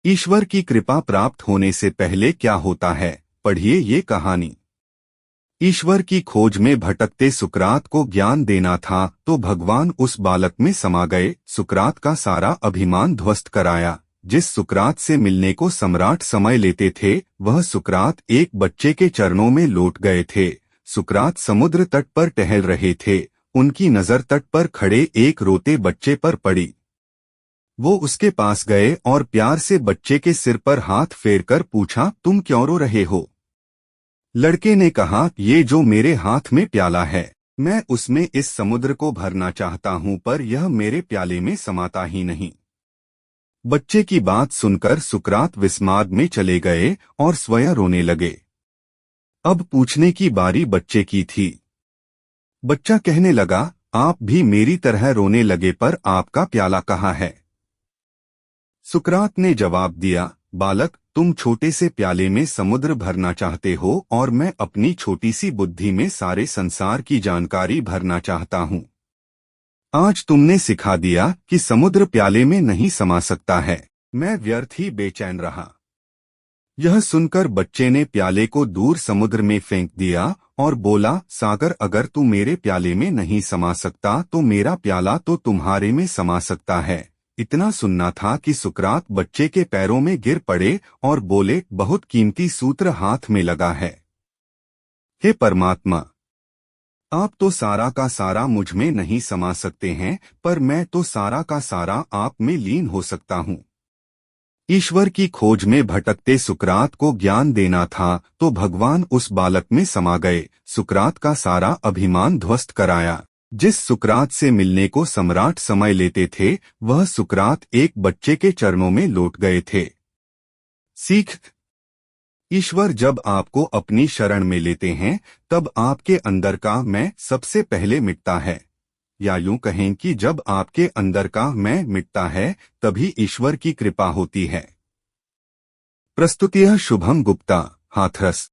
ईश्वर की कृपा प्राप्त होने से पहले क्या होता है, पढ़िए ये कहानी। ईश्वर की खोज में भटकते सुकरात को ज्ञान देना था तो भगवान उस बालक में समा गए, सुकरात का सारा अभिमान ध्वस्त कराया। जिस सुकरात से मिलने को सम्राट समय लेते थे, वह सुकरात एक बच्चे के चरणों में लौट गए थे। सुकरात समुद्र तट पर टहल रहे थे। उनकी नजर तट पर खड़े एक रोते बच्चे पर पड़ी। वो उसके पास गए और प्यार से बच्चे के सिर पर हाथ फेरकर पूछा, तुम क्यों रो रहे हो? लड़के ने कहा, ये जो मेरे हाथ में प्याला है, मैं उसमें इस समुद्र को भरना चाहता हूं, पर यह मेरे प्याले में समाता ही नहीं। बच्चे की बात सुनकर सुकरात विस्माद में चले गए और स्वयं रोने लगे। अब पूछने की बारी बच्चे की थी। बच्चा कहने लगा, आप भी मेरी तरह रोने लगे, पर आपका प्याला कहाँ है? सुकरात ने जवाब दिया, बालक, तुम छोटे से प्याले में समुद्र भरना चाहते हो और मैं अपनी छोटी सी बुद्धि में सारे संसार की जानकारी भरना चाहता हूँ। आज तुमने सिखा दिया कि समुद्र प्याले में नहीं समा सकता है। मैं व्यर्थ ही बेचैन रहा। यह सुनकर बच्चे ने प्याले को दूर समुद्र में फेंक दिया और बोला, सागर, अगर तू मेरे प्याले में नहीं समा सकता तो मेरा प्याला तो तुम्हारे में समा सकता है। इतना सुनना था कि सुकरात बच्चे के पैरों में गिर पड़े और बोले, बहुत कीमती सूत्र हाथ में लगा है। हे परमात्मा, आप तो सारा का सारा मुझ में नहीं समा सकते हैं, पर मैं तो सारा का सारा आप में लीन हो सकता हूँ। ईश्वर की खोज में भटकते सुकरात को ज्ञान देना था तो भगवान उस बालक में समा गए, सुकरात का सारा अभिमान ध्वस्त कराया। जिस सुकरात से मिलने को सम्राट समय लेते थे, वह सुकरात एक बच्चे के चरणों में लौट गए थे। सीख: ईश्वर जब आपको अपनी शरण में लेते हैं, तब आपके अंदर का मैं सबसे पहले मिटता है। या यूं कहें कि जब आपके अंदर का मैं मिटता है, तभी ईश्वर की कृपा होती है। प्रस्तुतिः शुभम गुप्ता, हाथरस।